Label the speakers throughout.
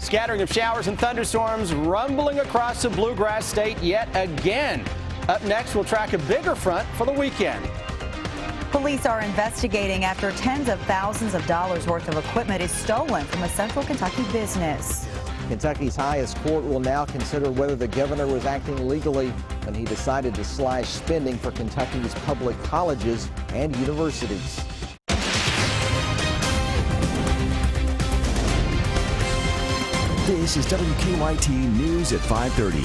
Speaker 1: Scattering of showers and thunderstorms rumbling across the Bluegrass State yet again. Up next, we'll track a bigger front for the weekend.
Speaker 2: Police are investigating after tens of thousands of dollars worth of equipment is stolen from a central Kentucky business.
Speaker 3: Kentucky's highest court will now consider whether the governor was acting legally when he decided to slash spending for Kentucky's public colleges and universities.
Speaker 4: This is WKYT News at 5:30.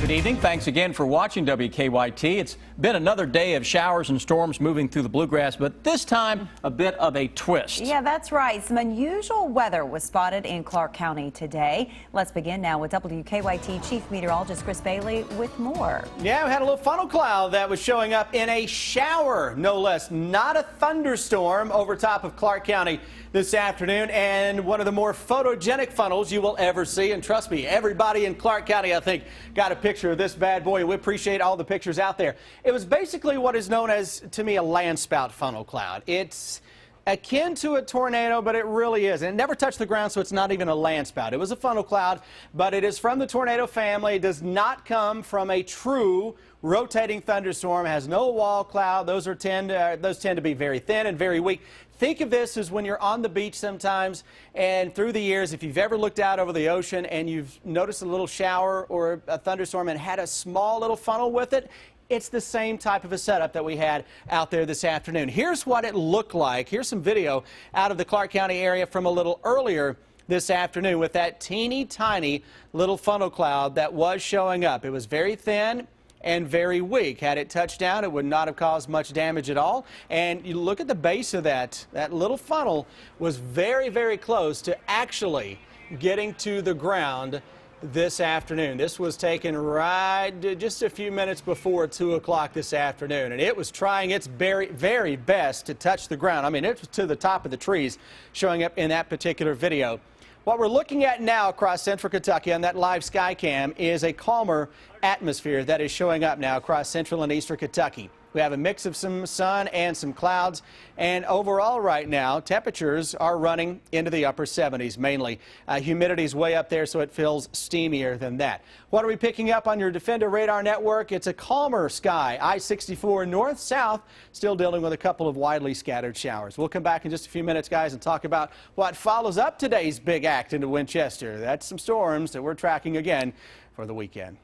Speaker 5: Good evening. Thanks again for watching WKYT. It's been another day of showers and storms moving through the Bluegrass, but this time a bit of a twist.
Speaker 2: Yeah, that's right. Some unusual weather was spotted in Clark County today. Let's begin now with WKYT Chief Meteorologist Chris Bailey with more.
Speaker 1: Yeah, we had a little funnel cloud that was showing up in a shower, no less, not a thunderstorm over top of Clark County this afternoon, and one of the more photogenic funnels you will ever see. And trust me, everybody in Clark County, I think, got a picture of this bad boy. We appreciate all the pictures out there. It was basically what is known as, to me, a landspout funnel cloud. It's akin to a tornado, but it really isn't. It never touched the ground, so it's not even a landspout. It was a funnel cloud, but it is from the tornado family. It does not come from a true rotating thunderstorm. It has no wall cloud. Those tend to be very thin and very weak. Think of this as when you're on the beach sometimes, and through the years, if you've ever looked out over the ocean and you've noticed a little shower or a thunderstorm and had a small little funnel with it, it's the same type of a setup that we had out there this afternoon. Here's what it looked like. Here's some video out of the Clark County area from a little earlier this afternoon with that teeny tiny little funnel cloud that was showing up. It was very thin and very weak. Had it touched down, it would not have caused much damage at all. And you look at the base of that little funnel was very, very close to actually getting to the ground this afternoon. This was taken right just a few minutes before 2 o'clock this afternoon, and it was trying its very, very best to touch the ground. I mean, it was to the top of the trees showing up in that particular video. What we're looking at now across central Kentucky on that live sky cam is a calmer atmosphere that is showing up now across central and eastern Kentucky. We have a mix of some sun and some clouds, and overall right now temperatures are running into the upper 70s mainly. Humidity is way up there, so it feels steamier than that. What are we picking up on your Defender radar network? It's a calmer sky. I-64 north-south still dealing with a couple of widely scattered showers. We'll come back in just a few minutes, guys, and talk about what follows up today's big act into Winchester. That's some storms that we're tracking again for the weekend.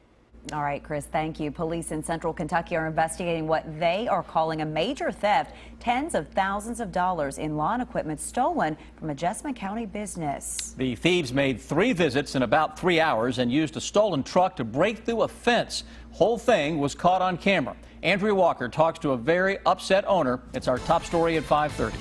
Speaker 2: All right, Chris, thank you. Police in central Kentucky are investigating what they are calling a major theft. Tens of thousands of dollars in lawn equipment stolen from a Jessamine County business.
Speaker 5: The thieves made 3 visits in about 3 hours and used a stolen truck to break through a fence. Whole thing was caught on camera. Andrea Walker talks to a very upset owner. It's our top story at 5:30.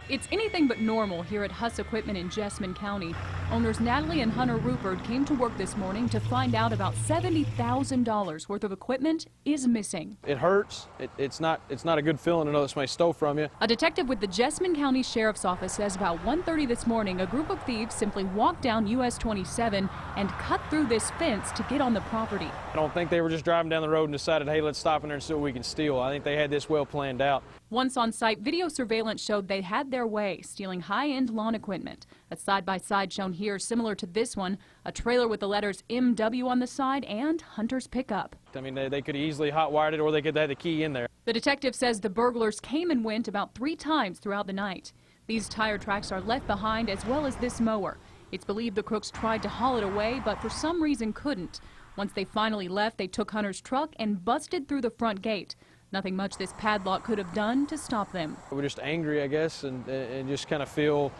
Speaker 6: It's anything but normal here at Huss Equipment in Jessamine County. Owners Natalie and Hunter Rupert came to work this morning to find out about $70,000 worth of equipment is missing.
Speaker 7: It hurts. It's not a good feeling to know that somebody stole from you.
Speaker 6: A detective with the Jessamine County Sheriff's Office says about 1:30 this morning, a group of thieves simply walked down US 27 and cut through this fence to get on the property.
Speaker 7: I don't think they were just driving down the road and decided, hey, let's stop in there and see what we can steal. I think they had this well planned out.
Speaker 6: Once on site, video surveillance showed they had their way, stealing high-end lawn equipment. A side-by-side shown here similar to this one, a trailer with the letters MW on the side and Hunter's pickup.
Speaker 7: I mean, they could have easily hot-wired it, or they could have had the key in there.
Speaker 6: The detective says the burglars came and went about 3 times throughout the night. These tire tracks are left behind, as well as this mower. It's believed the crooks tried to haul it away, but for some reason couldn't. Once they finally left, they took Hunter's truck and busted through the front gate. Nothing much this padlock could have done to stop them.
Speaker 7: We're just angry, I guess, and just kind of feel,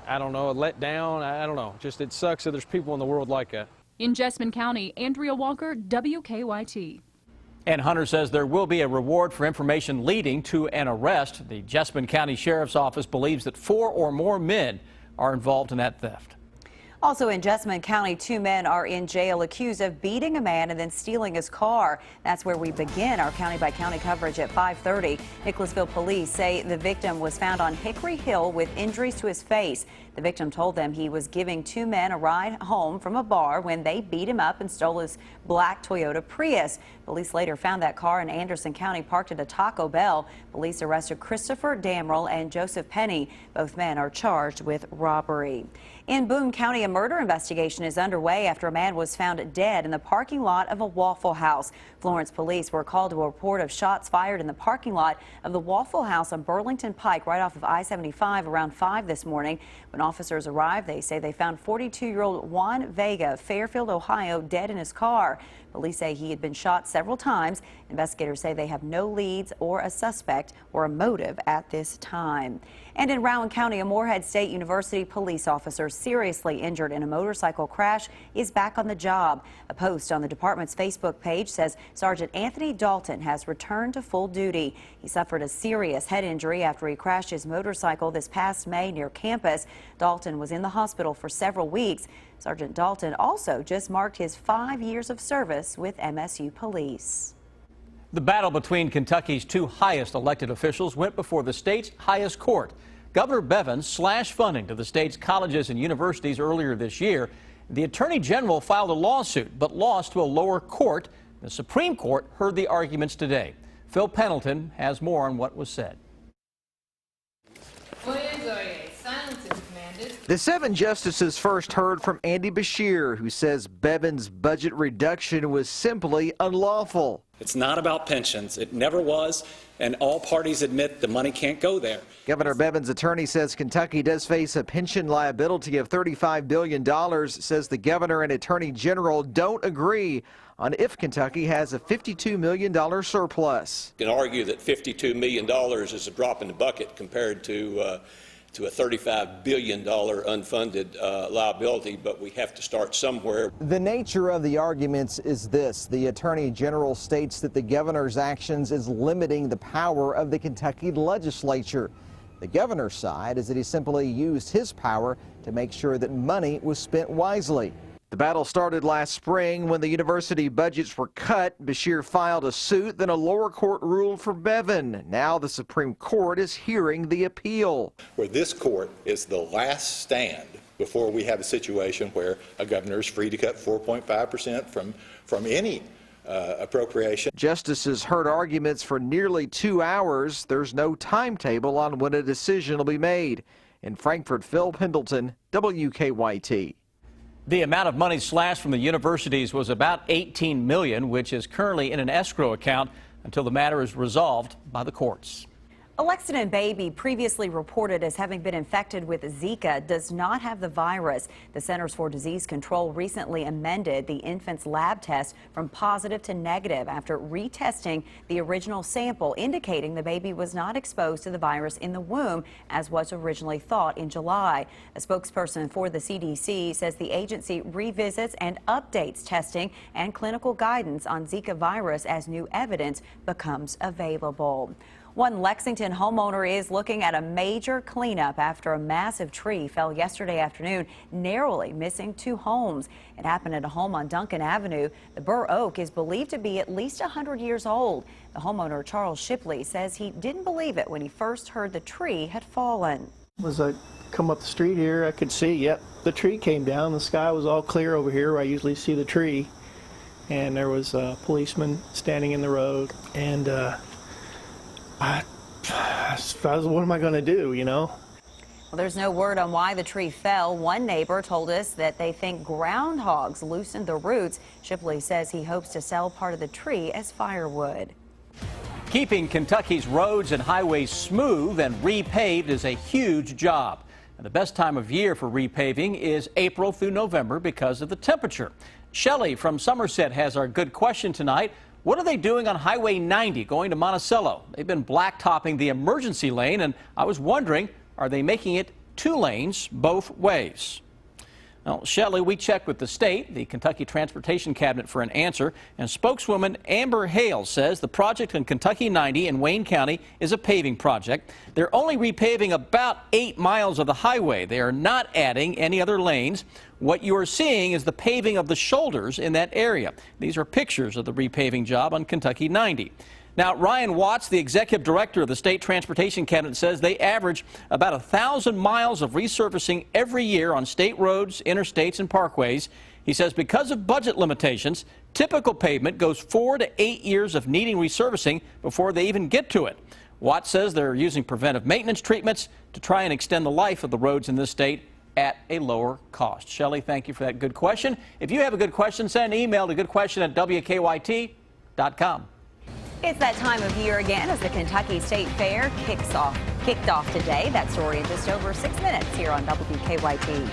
Speaker 7: I don't know, let down. I don't know. Just it sucks that there's people in the world like that.
Speaker 6: In Jessamine County, Andrea Walker, WKYT.
Speaker 5: And Hunter says there will be a reward for information leading to an arrest. The Jessamine County Sheriff's Office believes that 4 or more men are involved in that theft.
Speaker 2: Also in Jessamine County, 2 men are in jail accused of beating a man and then stealing his car. That's where we begin our county-by-county coverage at 5:30. Nicholasville police say the victim was found on Hickory Hill with injuries to his face. The victim told them he was giving 2 men a ride home from a bar when they beat him up and stole his black Toyota Prius. Police later found that car in Anderson County parked at a Taco Bell. Police arrested Christopher Damrell and Joseph Penny. Both men are charged with robbery. In Boone County, a murder investigation is underway after a man was found dead in the parking lot of a Waffle House. Florence police were called to a report of shots fired in the parking lot of the Waffle House on Burlington Pike right off of I-75 around 5 this morning. When officers arrived, they say they found 42-year-old Juan Vega of Fairfield, Ohio, dead in his car. Police say he had been shot several times. Investigators say they have no leads or a suspect or a motive at this time. And in Rowan County, a Morehead State University police officer seriously injured in a motorcycle crash is back on the job. A post on the department's Facebook page says Sergeant Anthony Dalton has returned to full duty. He suffered a serious head injury after he crashed his motorcycle this past May near campus. Dalton was in the hospital for several weeks. Sergeant Dalton also just marked his 5 years of service with MSU Police.
Speaker 5: The battle between Kentucky's two highest elected officials went before the state's highest court. Governor Bevins slashed funding to the state's colleges and universities earlier this year. The Attorney General filed a lawsuit but lost to a lower court. The Supreme Court heard the arguments today. Phil Pendleton has more on what was said.
Speaker 3: The 7 justices first heard from Andy Beshear, who says Bevins' budget reduction was simply unlawful.
Speaker 8: It's not about pensions. It never was, and all parties admit the money can't go there.
Speaker 3: Governor Bevins' attorney says Kentucky does face a pension liability of $35 billion, says the governor and attorney general don't agree on if Kentucky has a $52 million surplus.
Speaker 8: You can argue that $52 million is a drop in the bucket compared to a $35 billion unfunded liability, but we have to start somewhere.
Speaker 3: The nature of the arguments is this. The Attorney General states that the governor's actions is limiting the power of the Kentucky legislature. The governor's side is that he simply used his power to make sure that money was spent wisely. The battle started last spring when the university budgets were cut. Beshear filed a suit, then a lower court ruled for Bevin. Now the Supreme Court is hearing the appeal.
Speaker 9: Where this court is the last stand before we have a situation where a governor is free to cut 4.5% from any appropriation.
Speaker 3: Justices heard arguments for nearly 2 hours. There's no timetable on when a decision will be made. In Frankfort, Phil Pendleton, WKYT.
Speaker 5: The amount of money slashed from the universities was about $18 million, which is currently in an escrow account until the matter is resolved by the courts.
Speaker 2: A Lexington baby previously reported as having been infected with Zika does not have the virus. The Centers for Disease Control recently amended the infant's lab test from positive to negative after retesting the original sample, indicating the baby was not exposed to the virus in the womb as was originally thought in July. A spokesperson for the CDC says the agency revisits and updates testing and clinical guidance on Zika virus as new evidence becomes available. One Lexington homeowner is looking at a major cleanup after a massive tree fell yesterday afternoon, narrowly missing 2 homes. It happened at a home on Duncan Avenue. The bur oak is believed to be at least 100 years old. The homeowner, Charles Shipley, says he didn't believe it when he first heard the tree had fallen.
Speaker 10: As I come up the street here, I could see, yep, the tree came down. The sky was all clear over here where I usually see the tree. And there was a policeman standing in the road. And what am I going to do, you know?
Speaker 2: Well, there's no word on why the tree fell. One neighbor told us that they think groundhogs loosened the roots. Shipley says he hopes to sell part of the tree as firewood.
Speaker 5: Keeping Kentucky's roads and highways smooth and repaved is a huge job. And the best time of year for repaving is April through November because of the temperature. Shelley from Somerset has our good question tonight. What are they doing on Highway 90 going to Monticello? They've been blacktopping the emergency lane, and I was wondering, are they making it 2 lanes both ways? Well, Shelley, we checked with the state, the Kentucky Transportation Cabinet, for an answer, and spokeswoman Amber Hale says the project on Kentucky 90 in Wayne County is a paving project. They're only repaving about 8 miles of the highway. They are not adding any other lanes. What you are seeing is the paving of the shoulders in that area. These are pictures of the repaving job on Kentucky 90. Now, Ryan Watts, the executive director of the State Transportation Cabinet, says they average about 1,000 miles of resurfacing every year on state roads, interstates, and parkways. He says because of budget limitations, typical pavement goes 4 to 8 years of needing resurfacing before they even get to it. Watt says they're using preventive maintenance treatments to try and extend the life of the roads in this state at a lower cost. Shelley, thank you for that good question. If you have a good question, send an email to goodquestion@WKYT.com.
Speaker 2: It's that time of year again as the Kentucky State Fair kicked off today. That story in just over 6 minutes here on WKYT.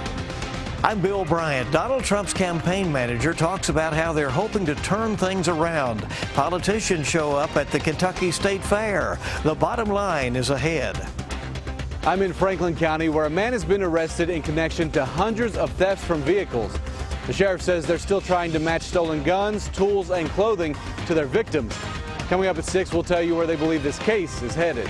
Speaker 11: I'm Bill Bryant. Donald Trump's campaign manager talks about how they're hoping to turn things around. Politicians show up at the Kentucky State Fair. The bottom line is ahead.
Speaker 12: I'm in Franklin County, where a man has been arrested in connection to hundreds of thefts from vehicles. The sheriff says they're still trying to match stolen guns, tools, and clothing to their victims. Coming up at 6, we'll tell you where they believe this case is headed.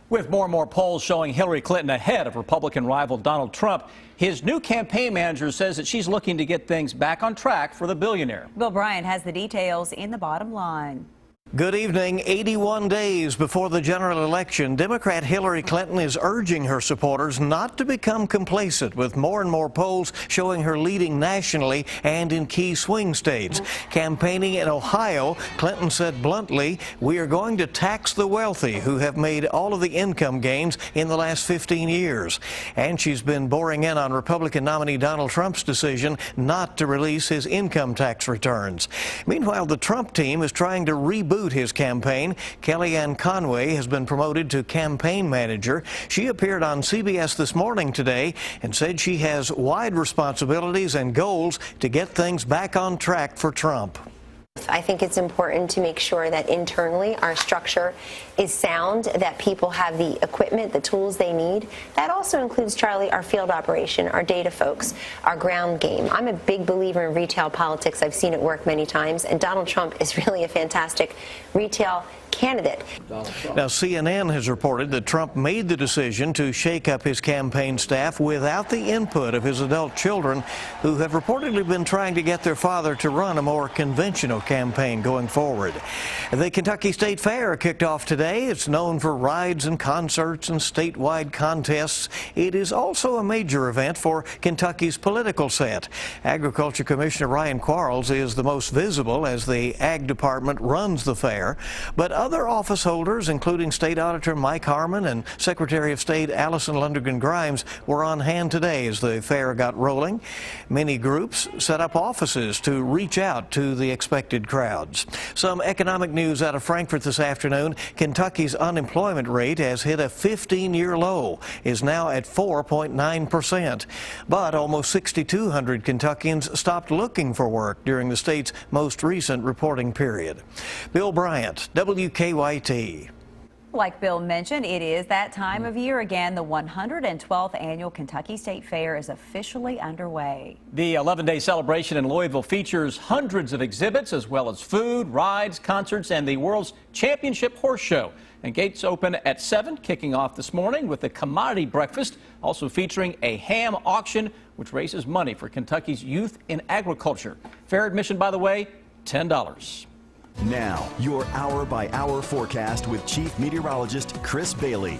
Speaker 5: With more and more polls showing Hillary Clinton ahead of Republican rival Donald Trump, his new campaign manager says that she's looking to get things back on track for the billionaire.
Speaker 2: Bill Bryant has the details in the bottom line.
Speaker 11: Good evening. 81 days before the general election, Democrat Hillary Clinton is urging her supporters not to become complacent, with more and more polls showing her leading nationally and in key swing states. Campaigning in Ohio, Clinton said bluntly, "We are going to tax the wealthy who have made all of the income gains in the last 15 years." And she's been boring in on Republican nominee Donald Trump's decision not to release his income tax returns. Meanwhile, the Trump team is trying to reboot his campaign. Kellyanne Conway has been promoted to campaign manager. She appeared on CBS This Morning today and said she has wide responsibilities and goals to get things back on track for Trump.
Speaker 13: I think it's important to make sure that internally our structure is sound, that people have the equipment, the tools they need. That also includes, Charlie, our field operation, our data folks, our ground game. I'm a big believer in retail politics. I've seen it work many times, and Donald Trump is really a fantastic retail candidate.
Speaker 11: Now, CNN has reported that Trump made the decision to shake up his campaign staff without the input of his adult children, who have reportedly been trying to get their father to run a more conventional campaign going forward. The Kentucky State Fair kicked off today. It's known for rides and concerts and statewide contests. It is also a major event for Kentucky's political set. Agriculture Commissioner Ryan Quarles is the most visible as the Ag Department runs the fair, but other office holders, including State Auditor Mike Harmon and Secretary of State Allison Lundergan Grimes, were on hand today as the fair got rolling. Many groups set up offices to reach out to the expected crowds. Some economic news out of Frankfort this afternoon. Kentucky's unemployment rate has hit a 15-year low, is now at 4.9%. But almost 6,200 Kentuckians stopped looking for work during the state's most recent reporting period. Bill Bryant, WKYT.
Speaker 2: Like Bill mentioned, it is that time of year again. The 112th annual Kentucky State Fair is officially underway.
Speaker 5: The 11-day celebration in Louisville features hundreds of exhibits, as well as food, rides, concerts, and the world's championship horse show. And gates open at 7, kicking off this morning with the commodity breakfast, also featuring a ham auction, which raises money for Kentucky's youth in agriculture. Fair admission, by the way, $10.
Speaker 4: Now, your hour-by-hour forecast with Chief Meteorologist Chris Bailey.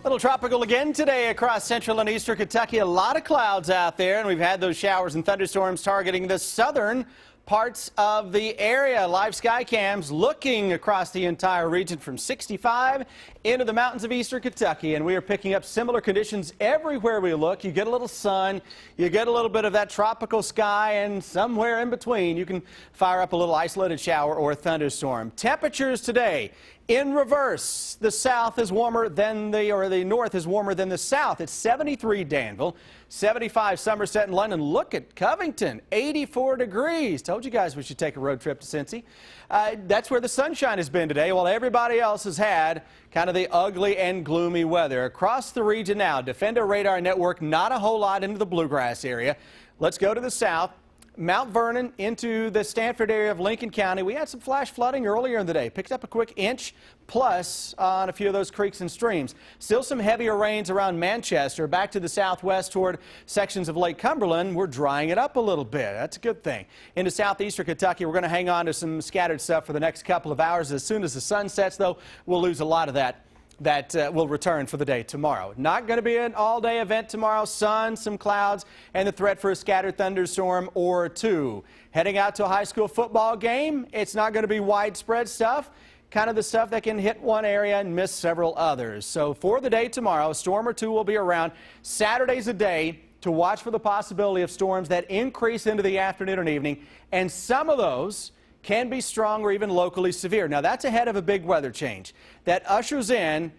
Speaker 1: Little tropical again today across central and eastern Kentucky. A lot of clouds out there, and we've had those showers and thunderstorms targeting the southern parts of the area. Live sky cams looking across the entire region from 65 into the mountains of eastern Kentucky, and we are picking up similar conditions everywhere we look. You get a little sun, you get a little bit of that tropical sky, and somewhere in between you can fire up a little isolated shower or thunderstorm. Temperatures today in reverse. The south is warmer than the north is warmer than the south. It's 73 Danville, 75 Somerset and London. Look at Covington, 84 degrees. Told you guys we should take a road trip to Cincy. That's where the sunshine has been today, while everybody else has had kind of the ugly and gloomy weather. Across the region now, Defender Radar Network, not a whole lot into the bluegrass area. Let's go to the south. Mount Vernon into the Stanford area of Lincoln County. We had some flash flooding earlier in the day. Picked up a quick inch plus on a few of those creeks and streams. Still some heavier rains around Manchester. Back to the southwest toward sections of Lake Cumberland. We're drying it up a little bit. That's a good thing. Into southeastern Kentucky, we're going to hang on to some scattered stuff for the next couple of hours. As soon as the sun sets, though, we'll lose a lot of that that will return for the day tomorrow. Not going to be an all-day event tomorrow. Sun, some clouds, and the threat for a scattered thunderstorm or two. Heading out to a high school football game, it's not going to be widespread stuff. Kind of the stuff that can hit one area and miss several others. So for the day tomorrow, a storm or two will be around. Saturday's a day to watch for the possibility of storms that increase into the afternoon and evening, and some of those can be strong or even locally severe. Now, that's ahead of a big weather change that ushers in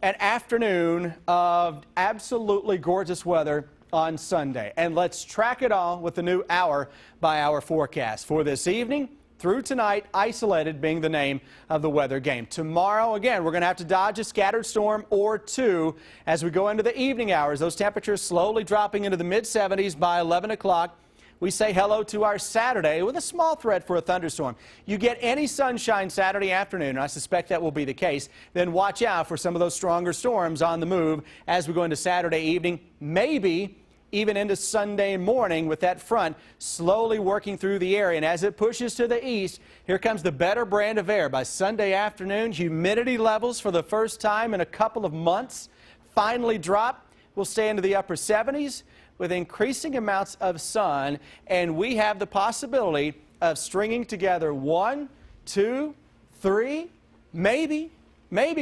Speaker 1: an afternoon of absolutely gorgeous weather on Sunday. And let's track it all with the new hour-by-hour forecast for this evening through tonight, isolated being the name of the weather game. Tomorrow, again, we're going to have to dodge a scattered storm or two as we go into the evening hours. Those temperatures slowly dropping into the mid-70s by 11 o'clock. We say hello to our Saturday with a small threat for a thunderstorm. You get any sunshine Saturday afternoon, and I suspect that will be the case, then watch out for some of those stronger storms on the move as we go into Saturday evening, maybe even into Sunday morning with that front slowly working through the area. And as it pushes to the east, here comes the better brand of air. By Sunday afternoon, humidity levels for the first time in a couple of months finally drop. We'll stay into the upper 70s. With increasing amounts of sun, and we have the possibility of stringing together 1, 2, 3, maybe,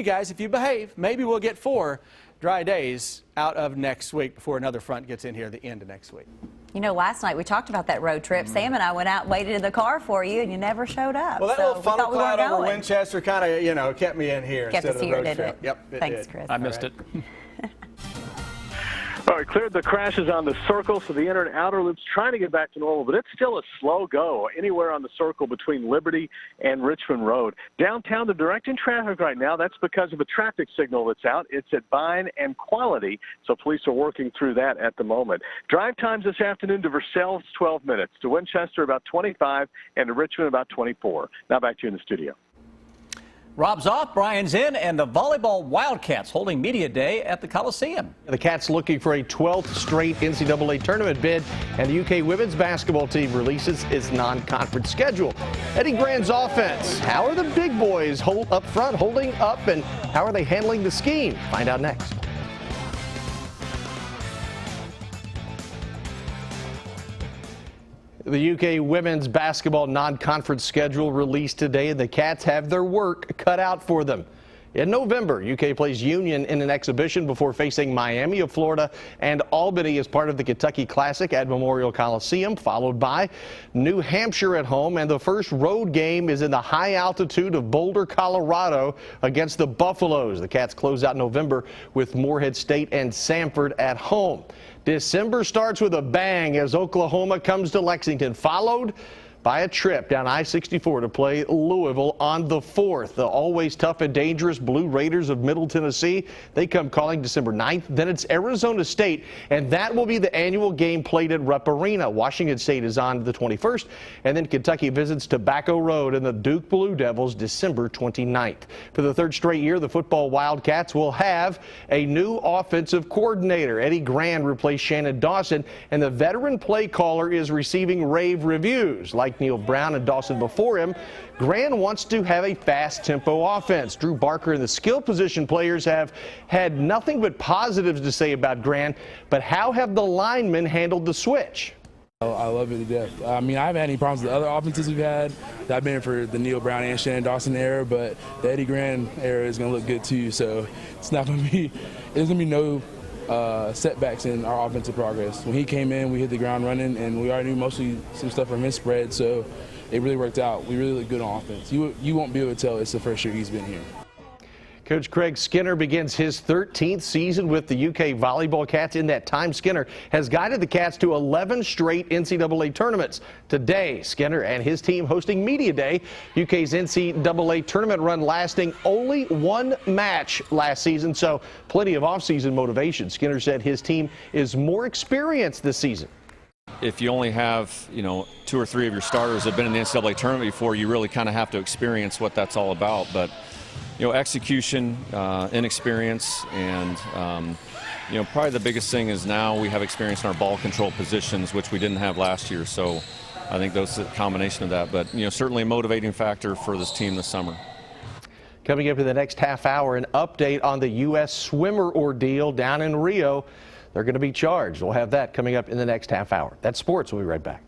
Speaker 1: guys, if you behave, maybe we'll get 4 dry days out of next week before another front gets in here at the end of next week.
Speaker 2: You know, last night we talked about that road trip. Sam and I went out and waited in the car for you, and you never showed up.
Speaker 1: Well, that little funnel cloud over Winchester kind of, you know, kept me in here
Speaker 2: kept
Speaker 1: instead
Speaker 2: us
Speaker 1: of the
Speaker 2: here,
Speaker 1: road trip.
Speaker 2: It?
Speaker 1: Yep, it
Speaker 2: Thanks,
Speaker 1: did.
Speaker 2: Chris.
Speaker 5: I missed it.
Speaker 14: All right, cleared the crashes on the circle, so the inner and outer loops trying to get back to normal, but it's still a slow go anywhere on the circle between Liberty and Richmond Road. Downtown, they're directing traffic right now. That's because of a traffic signal that's out. It's at Vine and Quality, so police are working through that at the moment. Drive times this afternoon to Versailles, 12 minutes. To Winchester, about 25, and to Richmond, about 24. Now back to you in the studio.
Speaker 5: Rob's off, Brian's in, and the volleyball Wildcats holding media day at the Coliseum.
Speaker 15: The Cats looking for a 12th straight NCAA tournament bid, and the UK women's basketball team releases its non-conference schedule. Eddie Grand's offense. How are the big boys up front holding up, and how are they handling the scheme? Find out next. The UK women's basketball non-conference schedule released today, and the Cats have their work cut out for them. In November, UK plays Union in an exhibition before facing Miami of Florida and Albany as part of the Kentucky Classic at Memorial Coliseum, followed by New Hampshire at home, and the first road game is in the high altitude of Boulder, Colorado against the Buffaloes. The Cats close out November with Morehead State and Samford at home. December starts with a bang as Oklahoma comes to Lexington, followed by a trip down I-64 to play Louisville on the 4th. The always tough and dangerous Blue Raiders of Middle Tennessee, they come calling December 9th. Then it's Arizona State, and that will be the annual game played at Rupp Arena. Washington State is on the 21st, and then Kentucky visits Tobacco Road and the Duke Blue Devils December 29th. For the third straight year, the football Wildcats will have a new offensive coordinator. Eddie Grand replaced Shannon Dawson, and the veteran play caller is receiving rave reviews. Like Neil Brown and Dawson before him, Grand wants to have a fast-tempo offense. Drew Barker and the skill position players have had nothing but positives to say about Grand, but how have the linemen handled the switch?
Speaker 16: I love it to death. I mean, I haven't had any problems with the other offenses we've had. I've been for the Neil Brown and Shannon Dawson era, but the Eddie Grand era is going to look good too. So it's not going to be, there's going to be no setbacks in our offensive progress. When he came in, we hit the ground running, and we already knew mostly some stuff from his spread, so it really worked out. We really look good on offense. You won't be able to tell it's the first year he's been here.
Speaker 15: Coach Craig Skinner begins his 13th season with the UK volleyball Cats. In that time, Skinner has guided the Cats to 11 straight NCAA tournaments. Today, Skinner and his team hosting Media Day, UK's NCAA tournament run lasting only one match last season, so plenty of offseason motivation. Skinner said his team is more experienced this season.
Speaker 17: If you only have, 2 or 3 of your starters have been in the NCAA tournament before, you really kind of have to experience what that's all about. But execution, inexperience, and probably the biggest thing is now we have experience in our ball control positions, which we didn't have last year. So I think that's a combination of that. But certainly a motivating factor for this team this summer.
Speaker 15: Coming up in the next half hour, an update on the U.S. swimmer ordeal down in Rio. They're going to be charged. We'll have that coming up in the next half hour. That's sports. We'll be right back.